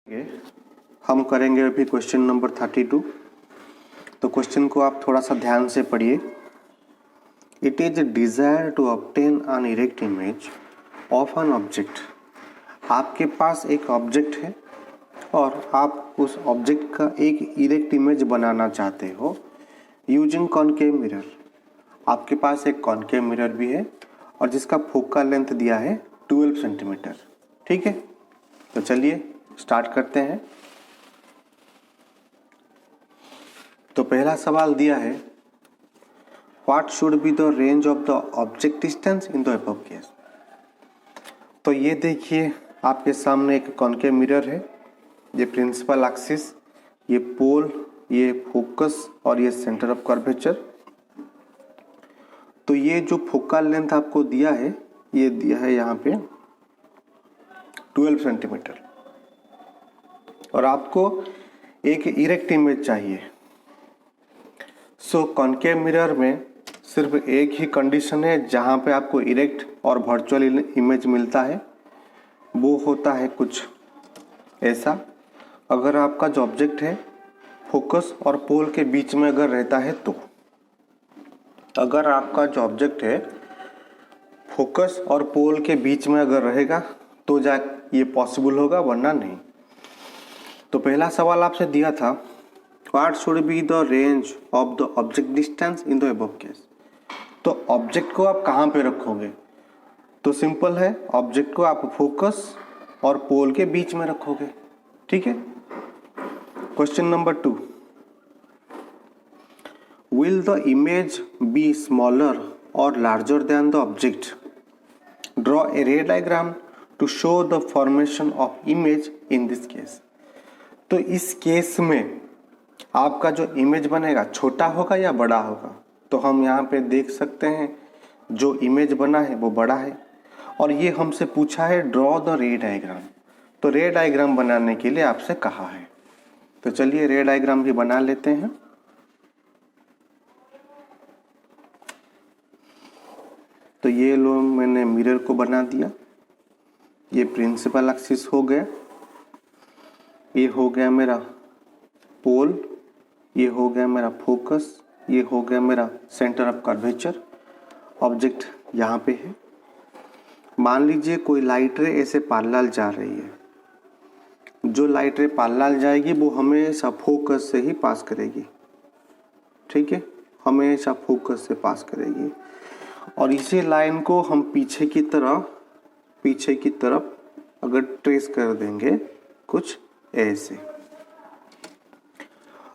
हम करेंगे अभी क्वेश्चन नंबर 32। तो क्वेश्चन को आप थोड़ा सा ध्यान से पढ़िए। It is desire to obtain an erect image of an object. आपके पास एक ऑब्जेक्ट है और आप उस ऑब्जेक्ट का एक इरेक्ट इमेज बनाना चाहते हो यूजिंग कॉनकेव मिरर। आपके पास एक कॉनकेव मिरर भी है और जिसका फोकल लेंथ दिया है 12 सेंटीमीटर। ठीक है, तो चलिए स्टार्ट करते हैं। तो पहला सवाल दिया है, what should be the range of the object distance in the above case. तो ये देखिए आपके सामने एक कॉनकेव मिरर है, ये प्रिंसिपल एक्सिस, ये पोल, ये फोकस और ये सेंटर ऑफ कर्वेचर। तो ये जो फोकल लेंथ आपको दिया है ये दिया है यहाँ पे 12 सेंटीमीटर और आपको एक इरेक्ट इमेज चाहिए। सो कॉनकेव मिरर में सिर्फ एक ही कंडीशन है जहाँ पे आपको इरेक्ट और वर्चुअल इमेज मिलता है, वो होता है कुछ ऐसा। अगर आपका जो ऑब्जेक्ट है फोकस और पोल के बीच में अगर रहता है तो, अगर आपका जो ऑब्जेक्ट है फोकस और पोल के बीच में अगर रहेगा तो जा ये पॉसिबल होगा, वरना नहीं। तो पहला सवाल आपसे दिया था, what should be the range of the object distance in the above case. तो ऑब्जेक्ट को आप कहाँ पे रखोगे? तो सिंपल है, ऑब्जेक्ट को आप फोकस और पोल के बीच में रखोगे। ठीक है। Question number 2, will the image be smaller और larger than the object? Draw a ray diagram to show the formation of image in this case. तो इस केस में आपका जो इमेज बनेगा छोटा होगा या बड़ा होगा? तो हम यहाँ पे देख सकते हैं जो इमेज बना है वो बड़ा है और ये हमसे पूछा है ड्रॉ द रे डायग्राम। तो रे डायग्राम बनाने के लिए आपसे कहा है, तो चलिए रे डायग्राम भी बना लेते हैं। तो ये लो मैंने मिरर को बना दिया, ये प्रिंसिपल एक्सिस हो गया, ये हो गया मेरा पोल, ये हो गया मेरा फोकस, ये हो गया मेरा सेंटर ऑफ कर्वेचर। ऑब्जेक्ट यहाँ पे है। मान लीजिए कोई लाइट रे ऐसे पैरेलल जा रही है, जो लाइट रे पैरेलल जाएगी वो हमेशा फोकस से ही पास करेगी। ठीक है, हमेशा फोकस से पास करेगी और इसी लाइन को हम पीछे की तरफ अगर ट्रेस कर देंगे कुछ ऐसे,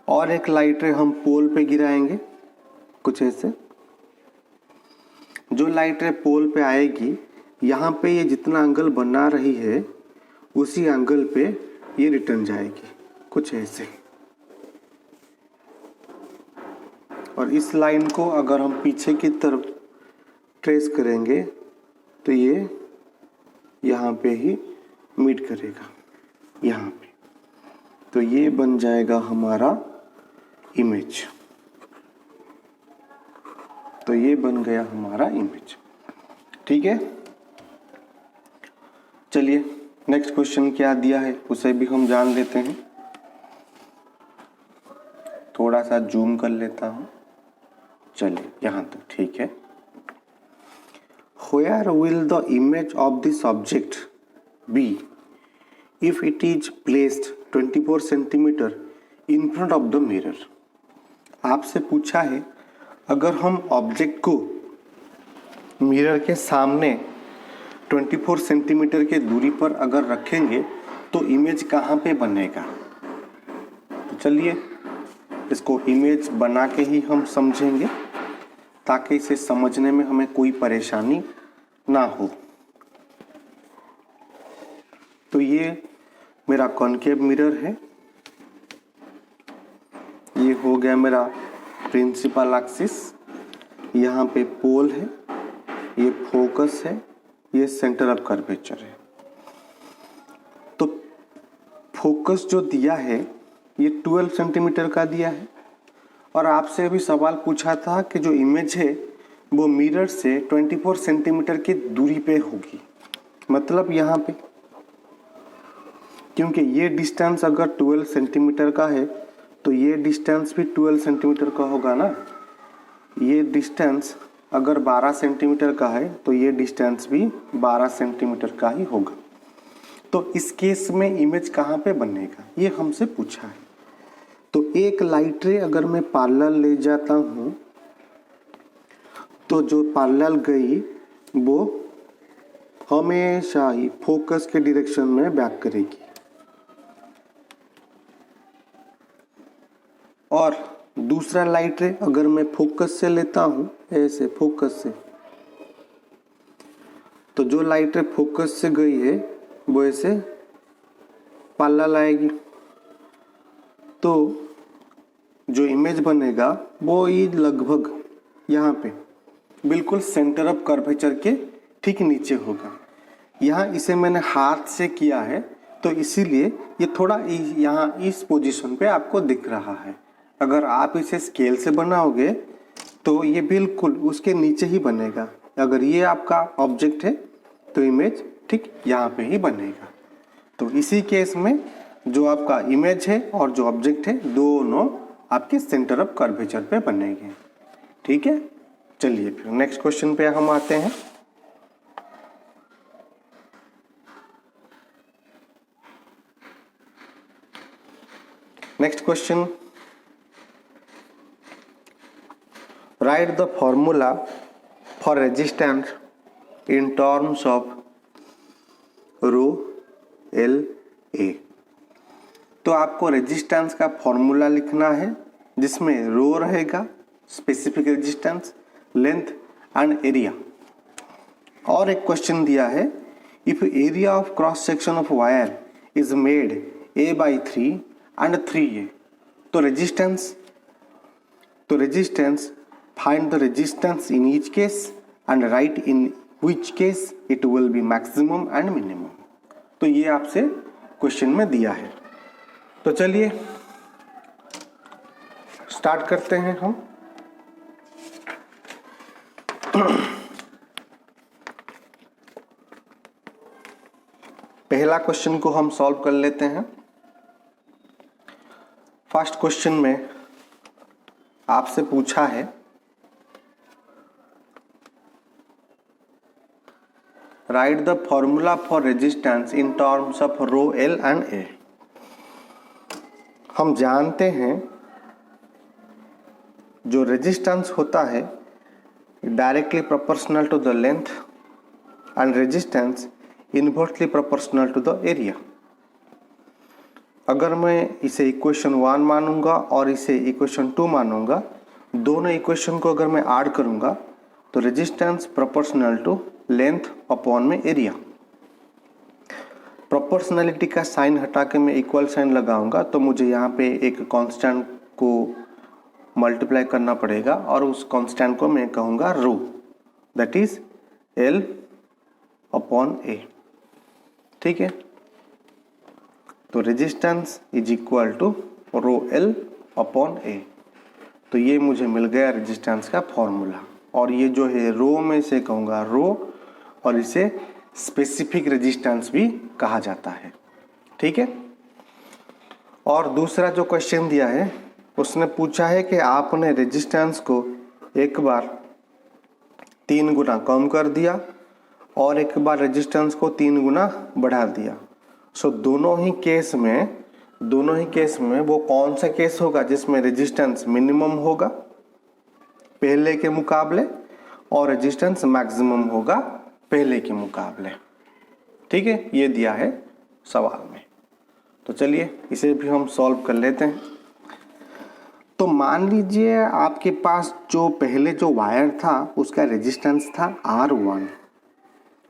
और एक लाइट रे हम पोल पे गिराएंगे कुछ ऐसे। जो लाइट रे पोल पे आएगी यहाँ पे ये जितना एंगल बना रही है उसी एंगल पे ये रिटर्न जाएगी कुछ ऐसे। और इस लाइन को अगर हम पीछे की तरफ ट्रेस करेंगे तो ये यहाँ पे ही मीट करेगा यहाँ पे। तो ये बन जाएगा हमारा इमेज। तो ये बन गया हमारा इमेज। ठीक है, चलिए नेक्स्ट क्वेश्चन क्या दिया है उसे भी हम जान लेते हैं। थोड़ा सा जूम कर लेता हूं। चलिए यहाँ तक ठीक है। Where will the image of this object be if it is placed 24 centimetre in front of the mirror? आपसे पूछा है अगर हम ऑब्जेक्ट को मिरर के सामने 24 सेंटीमीटर के दूरी पर अगर रखेंगे तो इमेज कहाँ पे बनेगा। तो चलिए इसको इमेज बना के ही हम समझेंगे ताकि इसे समझने में हमें कोई परेशानी ना हो। तो ये मेरा कॉनकेव मिरर है, ये हो गया मेरा प्रिंसिपल एक्सिस, यहाँ पे पोल है, ये फोकस है, ये सेंटर ऑफ कर्वेचर है। तो फोकस जो दिया है ये 12 सेंटीमीटर का दिया है और आपसे अभी सवाल पूछा था कि जो इमेज है वो मिरर से 24 सेंटीमीटर की दूरी पे होगी। मतलब यहाँ पे क्योंकि ये डिस्टेंस अगर 12 सेंटीमीटर का है तो ये डिस्टेंस भी 12 सेंटीमीटर का होगा ना। ये डिस्टेंस अगर 12 सेंटीमीटर का है तो ये डिस्टेंस भी 12 सेंटीमीटर का ही होगा। तो इस केस में इमेज कहाँ पे बनेगा ये हमसे पूछा है। तो एक लाइट रे अगर मैं पैरेलल ले जाता हूँ तो जो पैरेलल गई वो हमेशा ही फोकस के डायरेक्शन में बैक करेगी, और दूसरा लाइट रे अगर मैं फोकस से लेता हूँ, ऐसे फोकस से, तो जो लाइट रे फोकस से गई है वो ऐसे पैरेलल आएगी। तो जो इमेज बनेगा वो ये लगभग यहाँ पे बिल्कुल सेंटर ऑफ कर्वेचर के ठीक नीचे होगा। यहाँ इसे मैंने हाथ से किया है तो इसीलिए ये थोड़ा यहाँ इस पोजीशन पे आपको दिख रहा है। अगर आप इसे स्केल से बनाओगे तो ये बिल्कुल उसके नीचे ही बनेगा। अगर ये आपका ऑब्जेक्ट है तो इमेज ठीक यहाँ पे ही बनेगा। तो इसी केस में जो आपका इमेज है और जो ऑब्जेक्ट है दोनों आपके सेंटर ऑफ कर्वेचर पे बनेंगे। ठीक है, चलिए फिर नेक्स्ट क्वेश्चन पे हम आते हैं। Next question, right the formula for resistance in terms of rho L A. तो आपको रेजिस्टेंस का फॉर्मूला लिखना है जिसमें रो रहेगा, specific resistance, length and area. और एक क्वेश्चन दिया है, if area of cross section of wire is made a/3 and 3a, तो resistance find the resistance in each case and right in which case it will be maximum and minimum. तो ये आपसे question में दिया है। तो चलिए start करते हैं हम। पहला क्वेश्चन को हम सॉल्व कर लेते हैं। फर्स्ट क्वेश्चन में आपसे पूछा है write the formula for resistance in terms of rho L and A. हम जानते हैं जो रेजिस्टेंस होता है directly proportional to the length and resistance inversely proportional to the area. अगर मैं इसे इक्वेशन 1 मानूंगा और इसे इक्वेशन 2 मानूंगा, दोनों इक्वेशन को अगर मैं ऐड करूंगा तो resistance proportional to length upon में एरिया। प्रोपोर्शनलिटी का साइन हटा के मैं इक्वल साइन लगाऊंगा तो मुझे यहाँ पे एक कांस्टेंट को मल्टीप्लाई करना पड़ेगा और उस कांस्टेंट को मैं कहूँगा rho, that is L upon A. ठीक है, तो resistance is equal to rho L upon A. तो ये मुझे मिल गया रेजिस्टेंस का फॉर्मूला। और ये जो है रो में इसे कहूँगा रो, और इसे स्पेसिफिक रेजिस्टेंस भी कहा जाता है। ठीक है, और दूसरा जो क्वेश्चन दिया है उसने पूछा है कि आपने रेजिस्टेंस को एक बार 3 गुना कम कर दिया और एक बार रेजिस्टेंस को 3 गुना बढ़ा दिया। सो दोनों ही केस में वो कौन सा केस होगा जिसमें रेजिस्टेंस मिनिमम होगा पहले के मुकाबले और रेजिस्टेंस मैक्सिमम होगा पहले के मुकाबले। ठीक है, ये दिया है सवाल में। तो चलिए इसे भी हम सॉल्व कर लेते हैं। तो मान लीजिए आपके पास जो पहले जो वायर था उसका रेजिस्टेंस था R1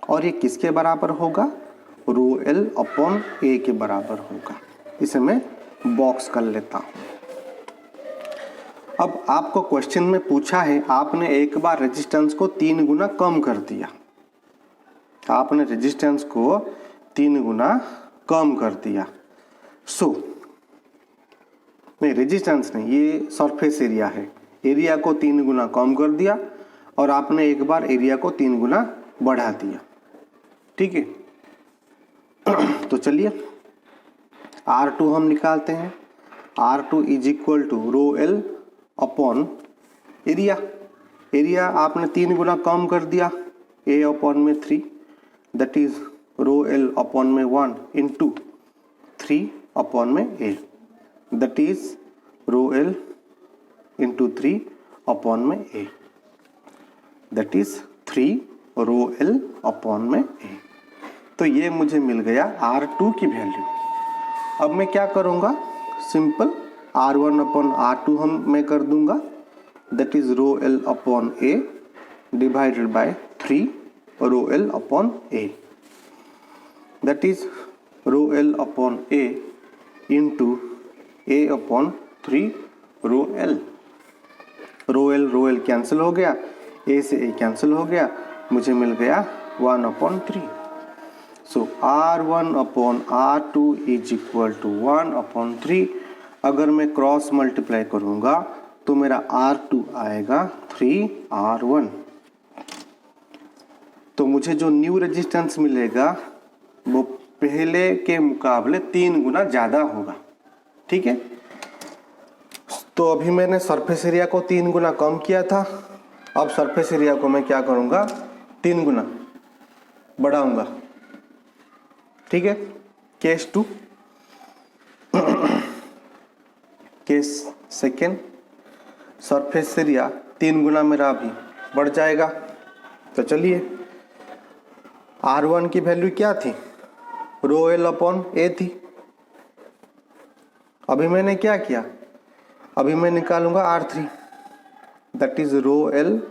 और ये किसके बराबर होगा, रो एल अपॉन ए के बराबर होगा। इसे मैं बॉक्स कर लेता हूँ। अब आपको क्वेश्चन में पूछा है आपने एक बार रेजिस्टेंस को 3 गुना कम कर दिया, आपने रेजिस्टेंस को 3 गुना कम कर दिया। नहीं, रेजिस्टेंस नहीं, ये सरफेस एरिया है। एरिया को 3 गुना कम कर दिया और आपने एक बार एरिया को 3 गुना बढ़ा दिया। ठीक है, तो चलिए R2 हम निकालते हैं, R2 is equal to rho L upon area. Area आपने 3 गुना कम कर दिया, A अपॉन में 3, that is rho L upon में 1 इंटू 3 अपॉन में A, that is rho L into 3 upon में A, that is 3 rho L upon में A। तो ये मुझे मिल गया R2 की वैल्यू। अब मैं क्या करूँगा, सिंपल R1 अपॉन R2 मैं कर दूंगा, that is rho L upon A divided bye 3 rho L upon A, that is rho L upon A into A upon 3 rho L. Row l cancel हो गया, A से A cancel हो गया, मुझे मिल गया 1 upon 3। So R1 upon R2 is equal to 1 upon 3। अगर मैं क्रॉस मल्टीप्लाई करूँगा तो मेरा R2 आएगा 3R1। तो मुझे जो न्यू रेजिस्टेंस मिलेगा वो पहले के मुकाबले 3 गुना ज़्यादा होगा। ठीक है, तो अभी मैंने सरफेस एरिया को 3 गुना कम किया था, अब सरफेस एरिया को मैं क्या करूँगा, 3 गुना बढ़ाऊँगा। ठीक है, case 2, case second, surface area 3 गुना मेरा अभी बढ़ जाएगा। तो चलिए, R1 की वैल्यू क्या थी, रो एल अपॉन A थी। अभी मैंने क्या किया, अभी मैं निकालूंगा R3, that is rho L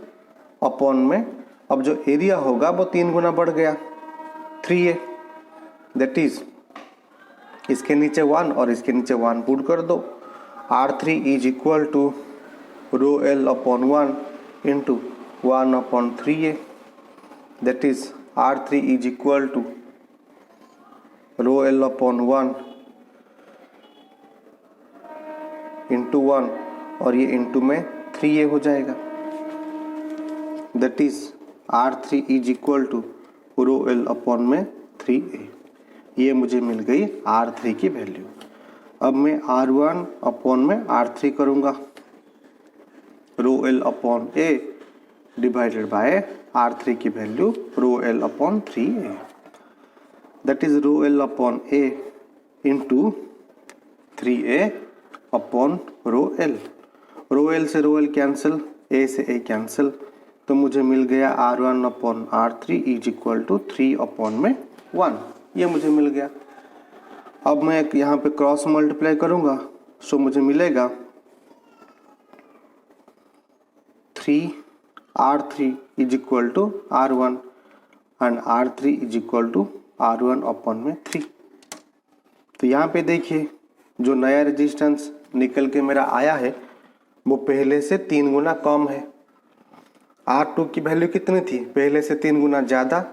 upon में, अब जो एरिया होगा वो 3 गुना बढ़ गया 3A, दैट इज इसके नीचे 1 और इसके नीचे 1 पुट कर दो। R3 is equal to rho L upon 1 into 1 upon 3A, that is R3 is equal to rho L upon 1 into 1 और ये इंटू में 3A हो जाएगा, that is R3 is equal to rho L upon में 3A। ये मुझे मिल गई R3 की वैल्यू। अब मैं R1 अपॉन में R3 करूँगा, rho L upon A divided by R3 की value rho L upon 3A, that is rho L upon A into 3A upon rho l से रो एल कैंसिल, A से A cancel, तो मुझे मिल गया R1 upon R3 is equal to 3 upon में 1, ये मुझे मिल गया। अब मैं यहाँ पे क्रॉस मल्टीप्लाई करूँगा, सो मुझे मिलेगा 3R3 is equal to R1 and R3 is equal to R1 upon में 3। तो यहाँ पे देखिए, जो नया रेजिस्टेंस निकल के मेरा आया है वो पहले से 3 गुना कम है। R2 की वैल्यू कितनी थी, पहले से 3 गुना ज़्यादा,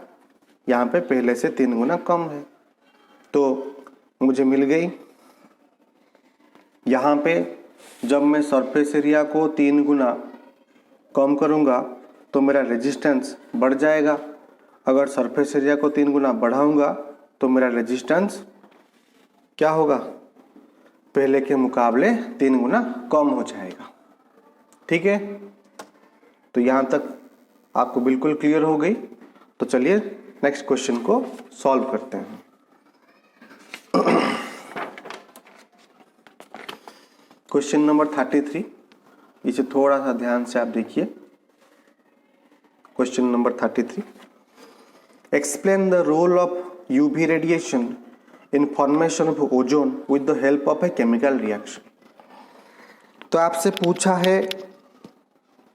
यहाँ पे पहले से 3 गुना कम है, तो मुझे मिल गई। यहाँ पे जब मैं सरफेस एरिया को 3 गुना कम करूँगा तो मेरा रेजिस्टेंस बढ़ जाएगा। अगर सरफेस एरिया को 3 गुना बढ़ाऊँगा तो मेरा रेजिस्टेंस क्या होगा, पहले के मुकाबले 3 गुना कम हो जाएगा। ठीक है, तो यहाँ तक आपको बिल्कुल क्लियर हो गई। तो चलिए नेक्स्ट क्वेश्चन को सॉल्व करते हैं। क्वेश्चन नंबर 33, इसे थोड़ा सा ध्यान से आप देखिए। Question number 33, explain the role of UV radiation in formation of ozone with the help of a chemical reaction. तो आपसे पूछा है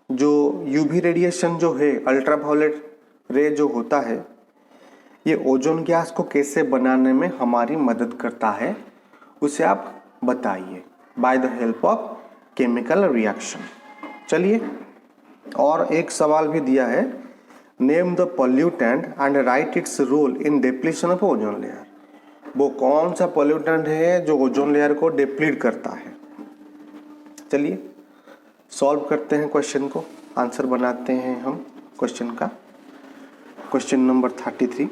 जो यूवी रेडिएशन जो है, अल्ट्रावायलेट रे जो होता है, ये ओजोन गैस को कैसे बनाने में हमारी मदद करता है, उसे आप बताइए by the help of chemical reaction. चलिए, और एक सवाल भी दिया है, name the pollutant and write its role in depletion of ozone layer. वो कौन सा पॉल्यूटेंट है जो ओजोन लेयर को डिप्लीट करता है। चलिए सॉल्व करते हैं क्वेश्चन को, आंसर बनाते हैं हम क्वेश्चन का। क्वेश्चन नंबर 33,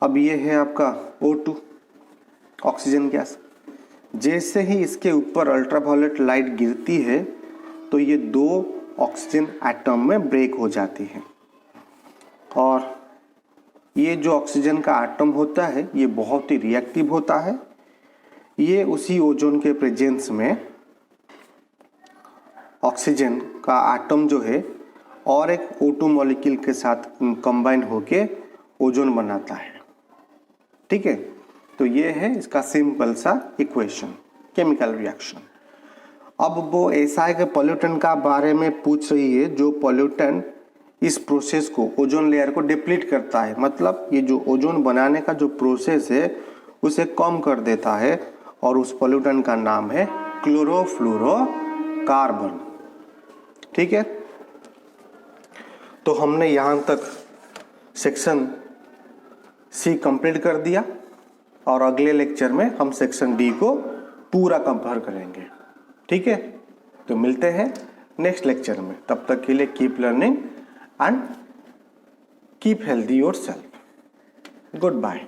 अब ये है आपका O2 ऑक्सीजन गैस। जैसे ही इसके ऊपर अल्ट्रावायलेट लाइट गिरती है तो ये 2 ऑक्सीजन एटम में ब्रेक हो जाती है, और ये जो ऑक्सीजन का एटम होता है ये बहुत ही रिएक्टिव होता है। ये उसी ओजोन के प्रेजेंस में ऑक्सीजन का एटम जो है और एक O2 मॉलिक्यूल के साथ कंबाइन होके ओजोन बनाता है। ठीक है, तो ये है इसका सिंपल सा इक्वेशन, केमिकल रिएक्शन। अब वो ऐसा है कि पोल्यूटेंट का बारे में पूछ रही है, जो पोल्यूटेंट इस प्रोसेस को, ओजोन लेयर को डिप्लीट करता है, मतलब ये जो ओजोन बनाने का जो प्रोसेस है उसे कम कर देता है, और उस पोल्यूटेंट का नाम है क्लोरोफ्लोरोकार्बन। ठीक है, तो हमने यहाँ तक सेक्शन सी कंप्लीट कर दिया, और अगले लेक्चर में हम सेक्शन डी को पूरा कवर करेंगे। ठीक है, तो मिलते हैं नेक्स्ट लेक्चर में। तब तक के लिए keep learning and keep healthy yourself. Good bye.